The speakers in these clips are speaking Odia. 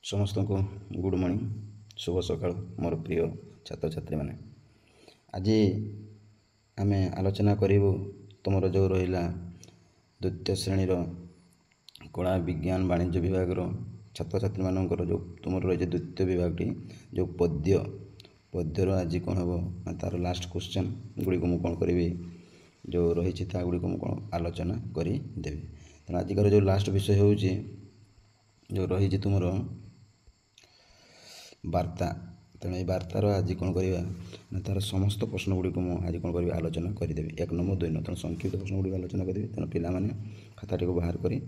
समस्त को गुड मॉर्निंग शुभ सकाळ मोर प्रिय छात्र छात्री माने आज आम आलोचना करूँ तुम जो रहा द्वितीय श्रेणी कला विज्ञान वाणिज्य विभाग छात्र छात्री मानकर जो तुम रही द्वितीय विभाग जो पद्यर आज कौन हम तार लास्ट क्वेश्चन गुड़ी को कौन करी जो रही गुड़ी को कौन आलोचना करदेवी तेना आजिकार जो लास्ट विषय हूँ जो रही तुम वार्ता तेणु ये वार्तार आज कौन करवा तार समस्त प्रश्न गुड़ी को आज कौन करी आलोचना करदेवी 1 नंबर 2 नंबर तेणु संक्षिप्त प्रश्न गुड़ी आलोचना करी तेणु पिलाने खाताटी को बाहर कर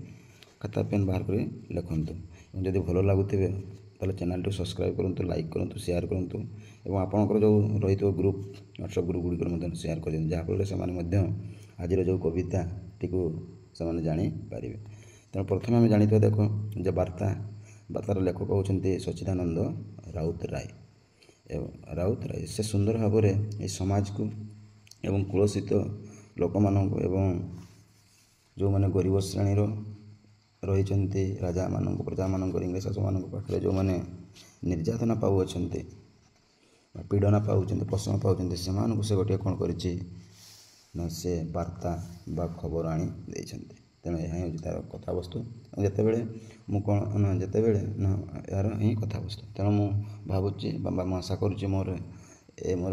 खाता पेन बाहर कर लिखुँ जदि भल लगुवे तो चैनल टी सब्सक्राइब करूँ लाइक करूँ शेयर करूँ और आपंकर जो रही ग्रुप व्हाट्सएप ग्रुप गुड़िक शेयर कर जहाँफल से आज जो कविता टी से जानीपर तेणु प्रथम आम जानी देख जो वार्तार लेखक होती सच्चिदानंद राउत राय से सुंदर भाव में समाज को एवं कुलसित लोक मानक एवं जो मैंने गरीब श्रेणी रही राजा मान प्रजा मान इंग्रेज शासक मान पाखे जो मैंने निर्यातना पाऊँच पीड़ना पाँच पोषण पाँच से गोटे कौन कर से वार्ता बा खबर आनी तेणु यह हूँ तार कथावस्तु जिते मु कौन जिते यार ही कथावस्तु तेणु मु भावुची आशा करुँच मोर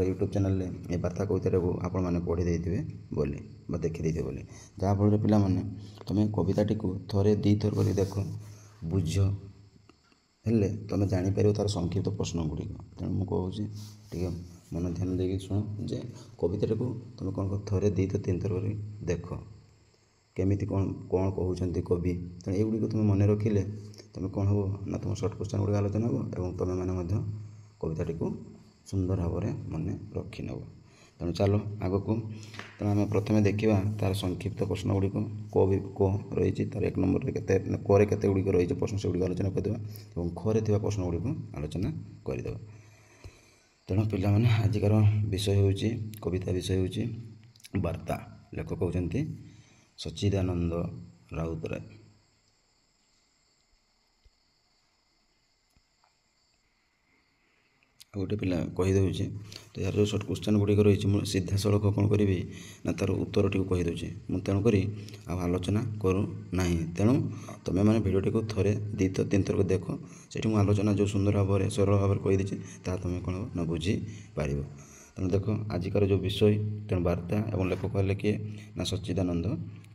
यूट्यूब चैनल ये वार्ता कविता को आपण मैंने पढ़ी देते बोली देखी बोली जहाँफल पिला तुम कविताटी को थे दी थर कर देख बुझ हेल्ले तुम जापर तार संक्षिप्त प्रश्न गुड़िक तेणु मुझे कहूँ मन ध्यान देकी शुण जे कविता को तुम कौन थे दी थर 3 थर कर देख केमिति कौन कौन कहते कवि तेणु युड़ी तुम मन रखिले तुम कौन हम ना तुम सर्ट क्वेश्चन गुड़ी आलोचना हे और तुम मैंने कविताटी को सुंदर भाव में मन रखी नब तेणु चलो आग को तेणु आम प्रथम देखा तार संक्षिप्त प्रश्न गुड़िक को रही तार 1 नंबर करे केते गुड़िक रही प्रश्न से गुड़िक आलोचना करदे और खरे थी प्रश्न गुड़िक आलोचना करदे तेणु पिला आजिकार विषय हूँ कविता विषय हूँ वार्ता लेखक होती सच्चिदानंद राउत राय गोटे पिला कहीदे तो यार जो सर्ट क्वेश्चन गुड़िक रही सीधा सड़क कौन करी ना तार उत्तर टी कहीदे मुझे तेणुक आलोचना करूना तेणु तुम्हें मैंने भिडियो को थे 2-3 थर देख से आलोचना जो सुंदर भाव में सरल भाव में कहीदे तुम्हें कौन न बुझीपार तेणु देख आजिकार जो विषय तेणु वार्ता और लेखक हेल्ले किए ना सच्चिदानंद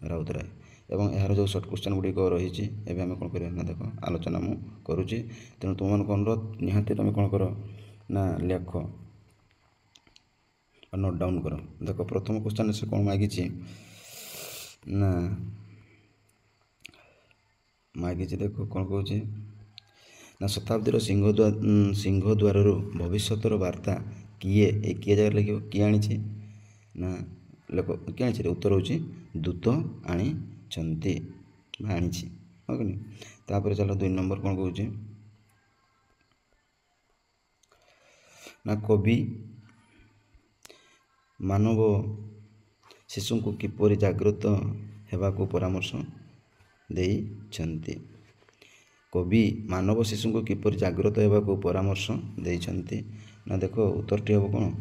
राउत राय एवं यार जो सर्ट क्वेश्चन गुड़िक रही आम कौन कर देख आलोचना मु करुँची तेणु तुम अनुरोध निहाती तुम कौन कर ना लेख नोट डाउन कर देख प्रथम क्वेश्चन से कौन मागी ना मागी देख कौन कहूँ ना शताब्दीर सिंहद्वार भविष्यतर वार्ता किए किए जगह लिख किए आनी ना लेख किए आनी उत्तर हूँ दूत आनी आनी हाँ कि तापर चलो 2 नंबर कौन कहूँ ना कवि मानव शिशु को किपर जागृत होगाकू परामर्श देइछन्ति कवि मानव शिशु को किपर जागृत होगाकू परामर्श देइछन्ति ना देखो उत्तरटी हम कौन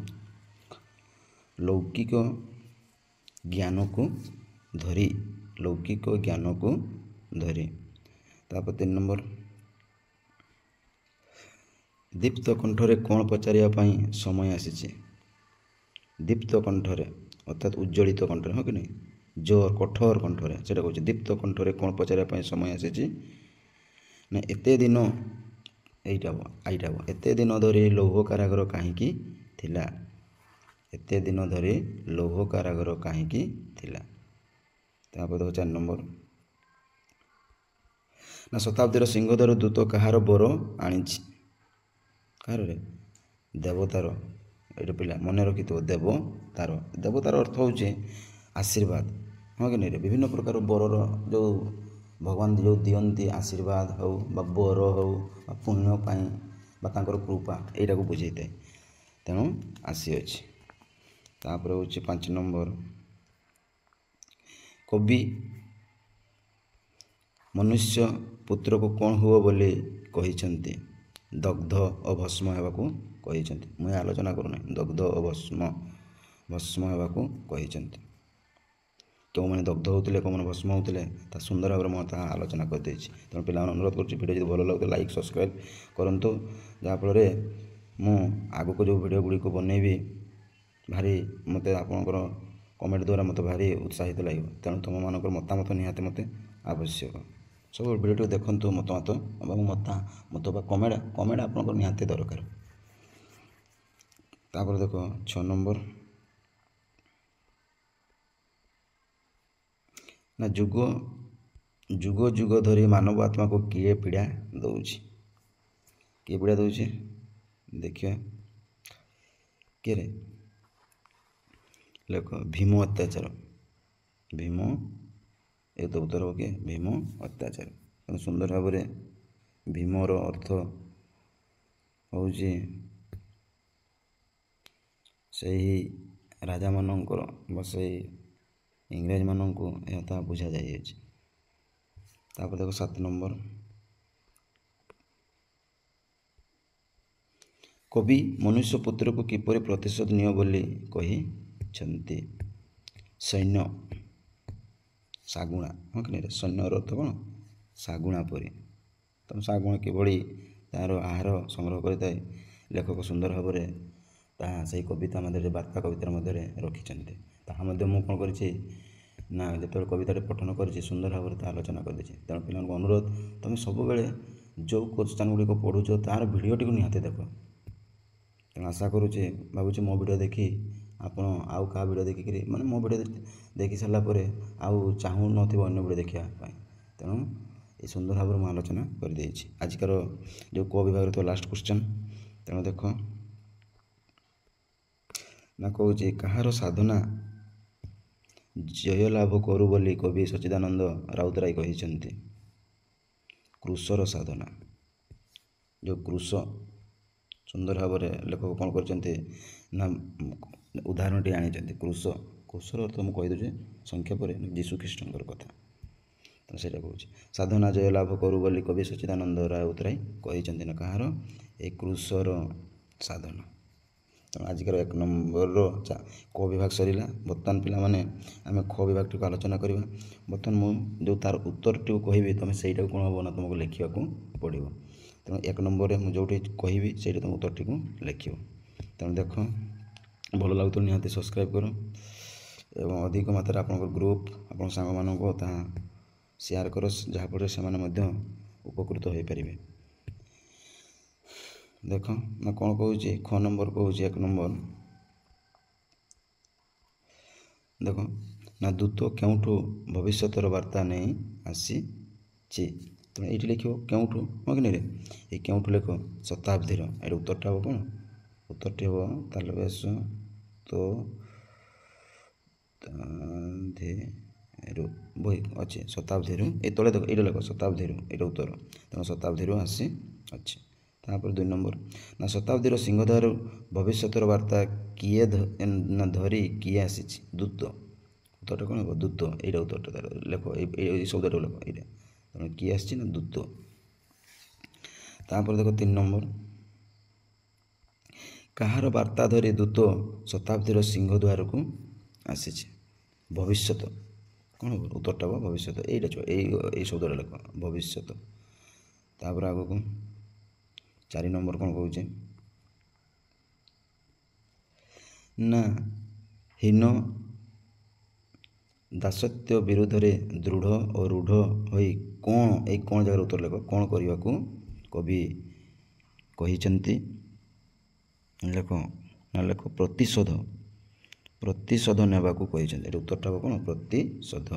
लौकिक ज्ञान को धरी लौकिक ज्ञान को धरी तापर 3 नंबर दीप्त कंठरे कौन पचारियापाई समय आसी दीप्त कंठरे अर्थात उज्जवलित कंठरे हाँ कि नहीं जोर कठोर कंठरे से कहूँ दीप्त कंठरे कौन पचारियापाई समय आसी ना एते दिन आईटा एते दिन धरी लौह कारागर कहीं थिला एते दिन धरी लौह कारागर कहीं थिला तापर देखो 4 नंबर ना शताब्दीर सिंहद्वार दूत कहार बर आनी कार देवतार ये पिला मन रखी देवतार अर्थ हूँ आशीर्वाद हाँ कि नहीं विभिन्न प्रकार बरर जो भगवान जो दियंती आशीर्वाद हो बर हो पुण्यपाई कृपा यहाँ को बुझे था तेणु आसी अच्छे तापर हूँ 5 नंबर कवि मनुष्य ପୁତ୍ରକୁ କ'ଣ ହୁଅ ବୋଲି କହିଛନ୍ତି? ଦଗ୍ଧ ଓ ଭସ୍ମ ହେବାକୁ କହିଛନ୍ତି। ମୁଁ ଆଲୋଚନା କରୁନାହିଁ। ଦଗ୍ଧ ଓ ଭସ୍ମ ହେବାକୁ କହିଛନ୍ତି। କେଉଁମାନେ ଦଗ୍ଧ ହେଉଥିଲେ, କେଉଁମାନେ ଭସ୍ମ ହେଉଥିଲେ, ତା ସୁନ୍ଦର ଭାବରେ ମୁଁ ତାହା ଆଲୋଚନା କରିଦେଇଛି। ତେଣୁ ପିଲାମାନେ ଅନୁରୋଧ କରୁଛି, ଭିଡ଼ିଓ ଯଦି ଭଲ ଲାଗୁଛି ଲାଇକ୍ ସବସ୍କ୍ରାଇବ୍ କରନ୍ତୁ, ଯାହାଫଳରେ ମୁଁ ଆଗକୁ ଯେଉଁ ଭିଡ଼ିଓ ଗୁଡ଼ିକୁ ବନେଇବି ଭାରି ମୋତେ ଆପଣଙ୍କର କମେଣ୍ଟ ଦ୍ୱାରା ମୋତେ ଭାରି ଉତ୍ସାହିତ ଲାଗିବ। ତେଣୁ ତୁମମାନଙ୍କର ମତାମତ ନିହାତି ମୋତେ ଆବଶ୍ୟକ। ସବୁ ଭିଡ଼ିଓଟିକୁ ଦେଖନ୍ତୁ, ମତାମତ ଏବଂ ମତ ବା କମେଣ୍ଟ ଆପଣଙ୍କର ନିହାତି ଦରକାର। ତାପରେ ଦେଖ 6 ନମ୍ବର, ନା ଯୁଗ ଯୁଗ ଧରି ମାନବ ଆତ୍ମାକୁ କିଏ ପୀଡ଼ା ଦେଉଛି? କିଏ ପୀଡ଼ା ଦେଉଛି ଦେଖିବା। କିଏ ଲେଖ? ଭୀମ ଅତ୍ୟାଚାର। ଭୀମ, ଏ ତ ଉତ୍ତର ହେବ କିଏ? ଭୀମ ଅତ୍ୟାଚାର। ତେଣୁ ସୁନ୍ଦର ଭାବରେ ଭୀମର ଅର୍ଥ ହେଉଛି ସେହି ରାଜାମାନଙ୍କର ବା ସେହି ଇଂରେଜମାନଙ୍କୁ ଏହା ତାହା ବୁଝାଯାଇଅଛି। ତାପରେ ଦେଖ 7 ନମ୍ବର, କବି ମନୁଷ୍ୟ ପୁତ୍ରକୁ କିପରି ପ୍ରତିଶୋଧ ନିଅ ବୋଲି କହିଛନ୍ତି? ସୈନ୍ୟ ଶାଗୁଣା। ହଁ କି ନାହିଁ? ସୈନ୍ୟର ଅର୍ଥ କ'ଣ? ଶାଗୁଣା ପରି। ତେଣୁ ଶାଗୁଣା କିଭଳି ତା'ର ଆହାର ସଂଗ୍ରହ କରିଥାଏ, ଲେଖକ ସୁନ୍ଦର ଭାବରେ ତାହା ସେହି କବିତା ମଧ୍ୟରେ, ବାର୍ତ୍ତା କବିତାର ମଧ୍ୟରେ ରଖିଛନ୍ତି। ତାହା ମଧ୍ୟ ମୁଁ କ'ଣ କରିଛି ନା, ଯେତେବେଳେ କବିତାଟି ପଠନ କରିଛି ସୁନ୍ଦର ଭାବରେ ତାହା ଆଲୋଚନା କରିଦେଇଛି। ତେଣୁ ପିଲାମାନଙ୍କୁ ଅନୁରୋଧ, ତୁମେ ସବୁବେଳେ ଯେଉଁ କୋଶ୍ଚିନ୍ ଗୁଡ଼ିକ ପଢ଼ୁଛ ତାହାର ଭିଡ଼ିଓଟିକୁ ନିହାତି ଦେଖ। ତେଣୁ ଆଶା କରୁଛି, ଭାବୁଛି ମୋ ଭିଡ଼ିଓ ଦେଖି ଆପଣ ଆଉ କାହା ଭିଡ଼ିଓ ଦେଖିକରି, ମାନେ ମୋ ଭିଡ଼ିଓ ଦେଖି ସାରିଲା ପରେ ଆଉ ଚାହୁଁନଥିବ ଅନ୍ୟ ଭିଡ଼ିଓ ଦେଖିବା ପାଇଁ। ତେଣୁ ଏ ସୁନ୍ଦର ଭାବରେ ମୁଁ ଆଲୋଚନା କରିଦେଇଛି। ଆଜିକାର ଯେଉଁ କ ବିଭାଗରେ ଥିବା ଲାଷ୍ଟ କ୍ୱେଶ୍ଚନ୍। ତେଣୁ ଦେଖ, ନା କହୁଛି କାହାର ସାଧନା ଜୟ ଲାଭ କରୁ ବୋଲି କବି ସଚ୍ଚିଦାନନ୍ଦ ରାଉତରାୟ କହିଛନ୍ତି? କୃଷର ସାଧନା। ଯେଉଁ କୃଷ, ସୁନ୍ଦର ଭାବରେ ଲେଖକ କ'ଣ କରିଛନ୍ତି ନା ଉଦାହରଣଟି ଆଣିଛନ୍ତି। କୃଷର ଅର୍ଥ ମୁଁ କହିଦେଉଛି ସଂକ୍ଷେପରେ, ଯୀଶୁଖ୍ରୀଷ୍ଟଙ୍କର କଥା। ତ ସେଇଟା କହୁଛି ସାଧନା ଜୟ ଲାଭ କରୁ ବୋଲି କବି ସଚ୍ଚିଦାନନ୍ଦ ରାଉତରାୟ କହିଛନ୍ତି। ନା କାହାର? ଏ କୃଷର ସାଧନା। ତେଣୁ ଆଜିକାର 1 ନମ୍ବରର କ ବିଭାଗ ସରିଲା। ବର୍ତ୍ତମାନ ପିଲାମାନେ ଆମେ ଖ ବିଭାଗଟିକୁ ଆଲୋଚନା କରିବା। ବର୍ତ୍ତମାନ ମୁଁ ଯେଉଁ ତା'ର ଉତ୍ତରଟିକୁ କହିବି, ତୁମେ ସେଇଟାକୁ କ'ଣ ହେବ ନା ତୁମକୁ ଲେଖିବାକୁ ପଡ଼ିବ। ତେଣୁ 1 ନମ୍ବରରେ ମୁଁ ଯେଉଁଠି କହିବି ସେଇଟା ତୁମ ଉତ୍ତରଟିକୁ ଲେଖିବ। ତେଣୁ ଦେଖ, ଭଲ ଲାଗୁଥିବ ନିହାତି ସବସ୍କ୍ରାଇବ୍ କର ଏବଂ ଅଧିକ ମାତ୍ରାରେ ଆପଣଙ୍କ ଗ୍ରୁପ୍, ଆପଣଙ୍କ ସାଙ୍ଗମାନଙ୍କୁ ତାହା ସେୟାର କର, ଯାହାଫଳରେ ସେମାନେ ମଧ୍ୟ ଉପକୃତ ହୋଇପାରିବେ। ଦେଖ, ନା କ'ଣ କହୁଛି? ଖ ନମ୍ବର କହୁଛି 1 ନମ୍ବର, ଦେଖ, ନା ଦୂତ କେଉଁଠୁ ଭବିଷ୍ୟତର ବାର୍ତ୍ତା ନେଇ ଆସିଛି? ତେଣୁ ଏଇଠି ଲେଖିବ କେଉଁଠୁ। ହଁ କି ନାହିଁ? ଏଇ କେଉଁଠୁ ଲେଖ ଶତାବ୍ଦୀର। ଏଇଟା ଉତ୍ତରଟା ହେବ କ'ଣ? ଉତ୍ତରଟି ହେବ ତାଲବେଶ ବହି ଅଛି ଶତାବ୍ଦୀରୁ। ଏଇ ତଳେ ଦେଖ, ଏଇଟା ଲେଖ ଶତାବ୍ଦୀରୁ, ଏଇଟା ଉତ୍ତର। ତେଣୁ ଶତାବ୍ଦୀରୁ ଆସିଅଛି। ତାପରେ 2 ନମ୍ବର, ନା ଶତାବ୍ଦୀର ସିଂହଦ୍ୱାରରୁ ଭବିଷ୍ୟତର ବାର୍ତ୍ତା କିଏ ଧରି କିଏ ଆସିଛି? ଦୂତ। ଉତ୍ତରଟା କ'ଣ ହେବ? ଦୂତ। ଏଇଟା ଉତ୍ତରଟା ତା'ର ଲେଖ, ଏଇ ଶବ୍ଦଟାକୁ ଲେଖ ଏଇଟା। ତେଣୁ କିଏ ଆସିଛି? ନା ଦୂତ। ତାପରେ ଦେଖ 3 ନମ୍ବର, କାହାର ବାର୍ତ୍ତା ଧରି ଦୂତ ଶତାବ୍ଦୀର ସିଂହଦ୍ୱାରକୁ ଆସିଛି? ଭବିଷ୍ୟତ। କ'ଣ ହେବ? ଉତ୍ତରଟା ହେବ ଭବିଷ୍ୟତ। ଏଇଟା ଏଇ ଶବ୍ଦଟା ଲେଖ ଭବିଷ୍ୟତ। ତାପରେ ଆଗକୁ 4 ନମ୍ବର କ'ଣ କହୁଛି? ନା ହୀନ ଦାସତ୍ୱ ବିରୋଧରେ ଦୃଢ଼ ଓ ରୂଢ଼ ହୋଇ କ'ଣ, ଏଇ କ'ଣ ଜାଗାରେ ଉତ୍ତର ଲେଖ, କ'ଣ କରିବାକୁ କବି କହିଛନ୍ତି? ଲେଖ, ନା ଲେଖ ପ୍ରତିଶୋଧ ନେବାକୁ କହିଛନ୍ତି। ଏଠି ଉତ୍ତରଟା ହେବ କ'ଣ? ପ୍ରତିଶୋଧ।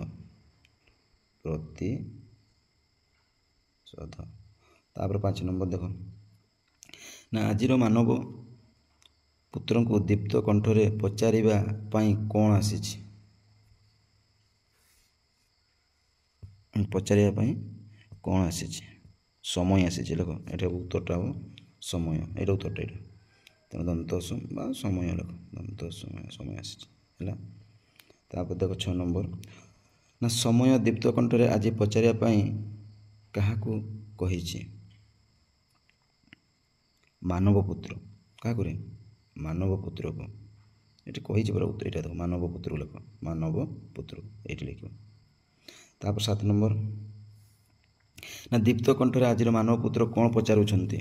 ତାପରେ 5 ନମ୍ବର ଦେଖ, ନା ଆଜିର ମାନବ ପୁତ୍ରଙ୍କୁ ଦୀପ୍ତ କଣ୍ଠରେ ପଚାରିବା ପାଇଁ କ'ଣ ଆସିଛି? ପଚାରିବା ପାଇଁ କ'ଣ ଆସିଛି? ସମୟ ଆସିଛି। ଲେଖ, ଏଇଟା ଉତ୍ତରଟା ହେବ ସମୟ। ଏଇଟା ଉତ୍ତରଟା ଏଇଟା। ତେଣୁ ଦନ୍ତ ବା ସମୟ ଲେଖ, ଦନ୍ତ ସମୟ ଆସିଛି ହେଲା। ତାପରେ ଦେଖ 6 ନମ୍ବର, ନା ସମୟ ଦୀପ୍ତ କଣ୍ଠରେ ଆଜି ପଚାରିବା ପାଇଁ କାହାକୁ କହିଛି? ମାନବ ପୁତ୍ର। କାହାକୁ ରେ? ମାନବ ପୁତ୍ରକୁ। ଏଠି କହିଛି ପରା ଉତ୍ତର ଏଇଟା ଦେଖ, ମାନବ ପୁତ୍ରକୁ ଲେଖ, ମାନବ ପୁତ୍ର ଏଇଠି ଲେଖିବ। ତାପରେ 7 ନମ୍ବର, ନା ଦୀପ୍ତ କଣ୍ଠରେ ଆଜିର ମାନବ ପୁତ୍ର କ'ଣ ପଚାରୁଛନ୍ତି?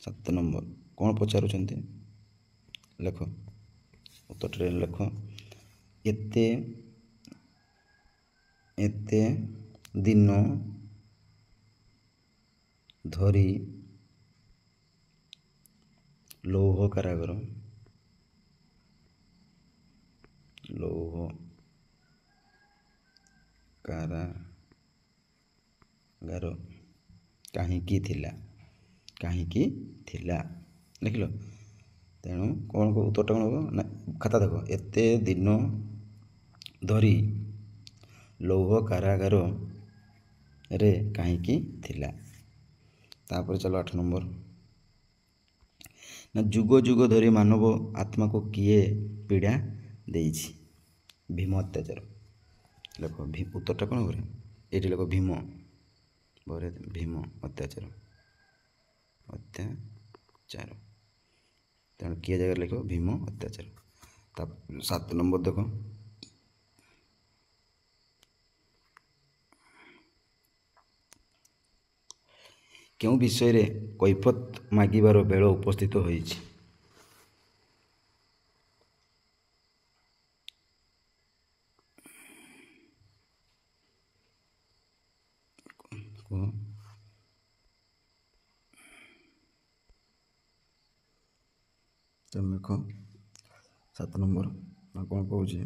7 ନମ୍ବର କ'ଣ ପଚାରୁଛନ୍ତି? ଲେଖ, ଉତ୍ତରଟିରେ ଲେଖ, ଏତେ ଦିନ ଧରି ଲୌହ କାରାଗାର କାହିଁକି ଥିଲା? ଦେଖିଲ? ତେଣୁ କ'ଣ ଉତ୍ତରଟା କ'ଣ ହେବ ନା, ଖାତା ଦେଖ, ଏତେ ଦିନ ଧରି ଲୌହ କାରାଗାରରେ କାହିଁକି ଥିଲା? ତାପରେ ଚାଲ 8 ନମ୍ବର, ନା ଯୁଗ ଯୁଗ ଧରି ମାନବ ଆତ୍ମାକୁ କିଏ ପୀଡ଼ା ଦେଇଛି? ଭୀମ ଅତ୍ୟାଚାର। ଲେଖ, ଉତ୍ତରଟା କ'ଣ କରେ? ଏଇଠି ଲେଖ, ଭୀମ ଅତ୍ୟାଚାର। ତେଣୁ କିଏ ଜାଗାରେ ଲେଖିବ? ଭୀମ ଅତ୍ୟାଚାର। ତା 7 ନମ୍ବର ଦେଖ, କେଉଁ ବିଷୟରେ କୈଫିୟତ ମାଗିବାର ବେଳ ଉପସ୍ଥିତ ହୋଇଛି? ତେଣୁ ଲେଖ 7 ନମ୍ବର, ନା କ'ଣ କହୁଛି?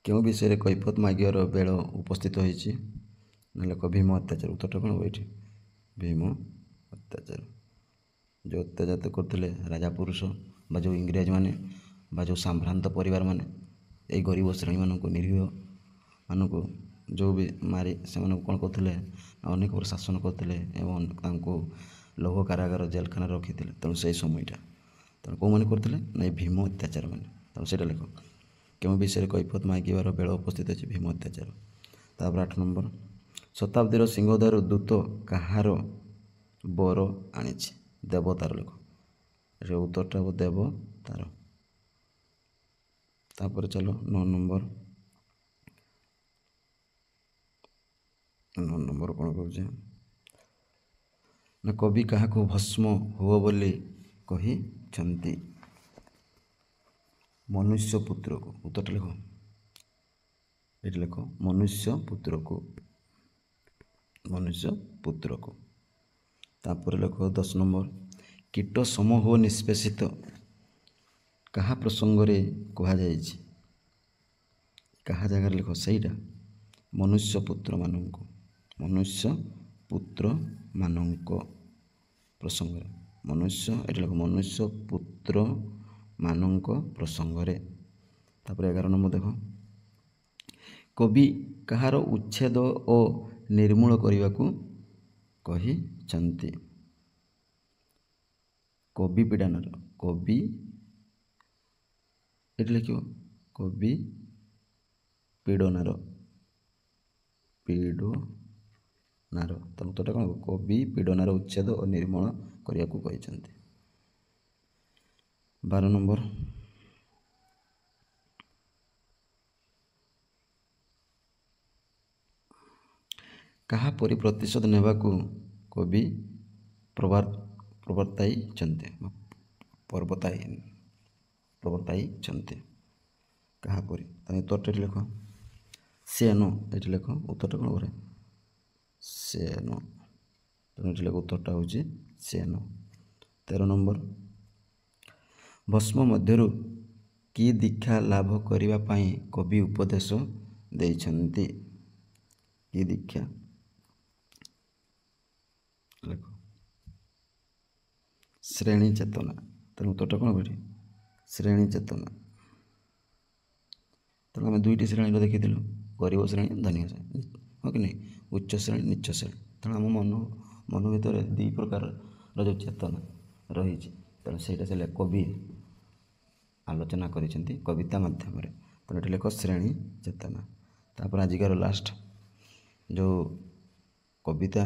କେଉଁ ବିଷୟରେ କୈଫିୟତ ମାଗିବାର ବେଳ ଉପସ୍ଥିତ ହୋଇଛି? ନା ଲେଖ, ଭୀମ ଅତ୍ୟାଚାର। ଉତ୍ତରଟା କ'ଣ ହେବ ଏଇଠି? ଭୀମ ଅତ୍ୟାଚାର। ଯେଉଁ ଅତ୍ୟାଚାର କରୁଥିଲେ ରାଜା ପୁରୁଷ ବା ଯେଉଁ ଇଂରେଜମାନେ ବା ଯେଉଁ ସାମ୍ଭ୍ରାନ୍ତ ପରିବାରମାନେ ଏଇ ଗରିବ ଶ୍ରେଣୀମାନଙ୍କୁ, ନିରୀହମାନଙ୍କୁ ଯେଉଁ ବି ମାରି ସେମାନଙ୍କୁ କ'ଣ କରୁଥିଲେ? ଅନେକ ବର୍ଷ ଶାସନ କରୁଥିଲେ ଏବଂ ତାଙ୍କୁ ଲୌହ କାରାଗାର ଜେଲଖାନାରେ ରଖିଥିଲେ। ତେଣୁ ସେଇ সময়ଟା, ତେଣୁ କେଉଁମାନେ କରୁଥିଲେ? ନା ଏଇ ଭୀମ ଅତ୍ୟାଚାର ମାନେ। ତେଣୁ ସେଇଟା ଲେଖ, କେଉଁ ବିଷୟରେ କୈଫିୟତ ମାଗିବାର ବେଳ ଉପସ୍ଥିତ ଅଛି? ଭୀମ ଅତ୍ୟାଚାର। ତାପରେ 8 ନମ୍ବର, ଶତାବ୍ଦୀର ସିଂହଦ୍ୱାର ଦୂତ କାହାର ବର ଆଣିଛି? ଦେବତାର। ଲେଖ, ଏଠି ଉତ୍ତରଟା ହେବ ଦେବତାର। ତାପରେ ଚାଲ 9 ନମ୍ବର, କ'ଣ କହୁଛି? ନା କବି କାହାକୁ ଭସ୍ମ ହୁଅ ବୋଲି କହିଛନ୍ତି? ମନୁଷ୍ୟ ପୁତ୍ରକୁ। ଉତ୍ତରଟା ଲେଖ, ଏଠି ଲେଖ, ମନୁଷ୍ୟ ପୁତ୍ରକୁ। ତାପରେ ଲେଖ 10 ନମ୍ବର, କୀଟ ସମୂହ ନିଷ୍ପେଷିତ କାହା ପ୍ରସଙ୍ଗରେ କୁହାଯାଇଛି? କାହା ଜାଗାରେ ଲେଖ, ସେଇଟା ମନୁଷ୍ୟ ପୁତ୍ରମାନଙ୍କ ପ୍ରସଙ୍ଗରେ। ଏଠି ଲେଖ, ମନୁଷ୍ୟ ପୁତ୍ରମାନଙ୍କ ପ୍ରସଙ୍ଗରେ। ତାପରେ 11 ନମ୍ବର ଦେଖ, କବି କାହାର ଉଚ୍ଛେଦ ଓ ନିର୍ମୂଳ କରିବାକୁ କହିଛନ୍ତି? କବି ପୀଡ଼ନାର। ଏଠି ଲେଖିବ, କବି ପୀଡ଼ନାର। ତେଣୁ ଉତ୍ତରଟା କ'ଣ ହେବ? କବି ପୀଡ଼ନାର ଉଚ୍ଛେଦ ଓ ନିର୍ମୂଳ କରିବାକୁ କହିଛନ୍ତି। 12 ନମ୍ବର, କାହା ପରି ପ୍ରତିଶୋଧ ନେବାକୁ କବି ପ୍ରବର୍ତ୍ତାଇଛନ୍ତି? କାହା ପରି? ତାହେଲେ ଉତ୍ତରଟା ଏଠି ଲେଖ, ସେନ। ଏଠି ଲେଖ, ଉତ୍ତରଟା କ'ଣ କରେ? ସେନ। ତେଣୁ ଏଠି ଲେଖ, ଉତ୍ତରଟା ହେଉଛି ସେନ। 13 ନମ୍ବର, ଭସ୍ମ ମଧ୍ୟରୁ କି ଦୀକ୍ଷା ଲାଭ କରିବା ପାଇଁ କବି ଉପଦେଶ ଦେଇଛନ୍ତି? କି ଦୀକ୍ଷା? ଲେଖ, ଶ୍ରେଣୀ ଚେତନା। ତେଣୁ ଉତ୍ତରଟା କ'ଣ ଏଠି? ଶ୍ରେଣୀ ଚେତନା। ତେଣୁ ଆମେ ଦୁଇଟି ଶ୍ରେଣୀର ଦେଖିଥିଲୁ, ଗରିବ ଶ୍ରେଣୀ, ଧନୀ ଶ୍ରେଣୀ, ହଁ କି ନାହିଁ? ଉଚ୍ଚ ଶ୍ରେଣୀ, ନିଚ୍ଚ ଶ୍ରେଣୀ। ତେଣୁ ଆମ ମନ ଭିତରେ ଦୁଇ ପ୍ରକାରର ଯେଉଁ ଚେତନା ରହିଛି, ତେଣୁ ସେଇଟା ସେ କବି ଆଲୋଚନା କରିଛନ୍ତି କବିତା ମାଧ୍ୟମରେ। ତେଣୁ ଏଠି ଲେଖ, ଶ୍ରେଣୀ ଚେତନା। ତାପରେ ଆଜିକାର ଲାଷ୍ଟ ଯେଉଁ କବିତା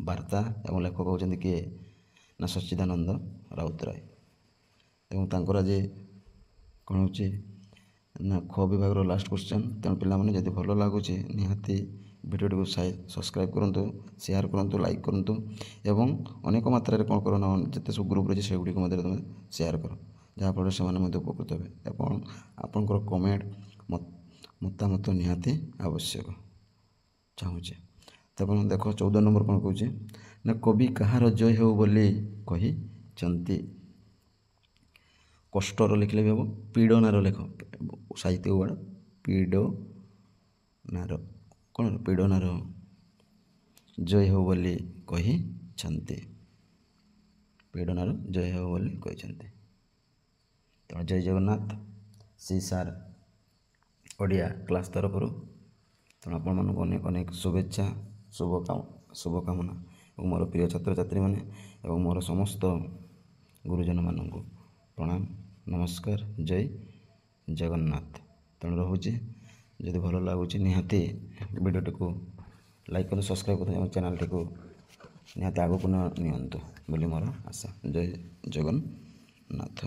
ବାର୍ତ୍ତା ଏବଂ ଲେଖକ ହେଉଛନ୍ତି କିଏ ନା ସଚ୍ଚିଦାନନ୍ଦ ରାଉତରାୟ। ଏବଂ ତାଙ୍କର ଆଜି କ'ଣ ହେଉଛି ନା ଖ ବିଭାଗର ଲାଷ୍ଟ କ୍ୱେଶ୍ଚନ୍। ତେଣୁ ପିଲାମାନେ ଯଦି ଭଲ ଲାଗୁଛି ନିହାତି ଭିଡ଼ିଓଟିକୁ ସବସ୍କ୍ରାଇବ୍ କରନ୍ତୁ, ସେୟାର କରନ୍ତୁ, ଲାଇକ୍ କରନ୍ତୁ ଏବଂ ଅନେକ ମାତ୍ରାରେ କ'ଣ କର ନା ଯେତେ ସବୁ ଗ୍ରୁପ୍ ରହିଛି ସେଗୁଡ଼ିକ ମଧ୍ୟରେ ତୁମେ ସେୟାର କର, ଯାହାଫଳରେ ସେମାନେ ମଧ୍ୟ ଉପକୃତ ହେବେ। ଏବଂ ଆପଣଙ୍କର କମେଣ୍ଟ ମତାମତ ନିହାତି ଆବଶ୍ୟକ ଚାହୁଁଛି। ତାପରେ ଦେଖ 14 ନମ୍ବର କ'ଣ କହୁଛି ନା କବି କାହାର ଜୟ ହେଉ ବୋଲି କହିଛନ୍ତି। କଷ୍ଟର ଲେଖିଲେ ବି ହେବ, ପୀଡ଼ନାର ଲେଖ, ସାହିତ୍ୟ ୱାର୍ଡ଼ ପୀଡ଼ନାର, କ'ଣ ପୀଡ଼ନାର ଜୟ ହେଉ ବୋଲି କହିଛନ୍ତି। ପୀଡ଼ନାର ଜୟ ହେଉ ବୋଲି କହିଛନ୍ତି। ତେଣୁ ଜୟ Jagannath C sir Odia class ତରଫରୁ ତେଣୁ ଆପଣମାନଙ୍କୁ ଅନେକ ଅନେକ ଶୁଭେଚ୍ଛା, ଶୁଭକାମନା ଏବଂ ମୋର ପ୍ରିୟ ଛାତ୍ରଛାତ୍ରୀମାନେ ଏବଂ ମୋର ସମସ୍ତ ଗୁରୁଜନମାନଙ୍କୁ ପ୍ରଣାମ, ନମସ୍କାର, ଜୟ ଜଗନ୍ନାଥ। ତେଣୁ ରହୁଛି, ଯଦି ଭଲ ଲାଗୁଛି ନିହାତି ଭିଡ଼ିଓଟିକୁ ଲାଇକ୍ କରନ୍ତୁ, ସବସ୍କ୍ରାଇବ୍ କରନ୍ତୁ ଏବଂ ଚ୍ୟାନେଲ୍ଟିକୁ ନିହାତି ଆଗକୁ ନିଅନ୍ତୁ ବୋଲି ମୋର ଆଶା। ଜୟ ଜଗନ୍ନାଥ।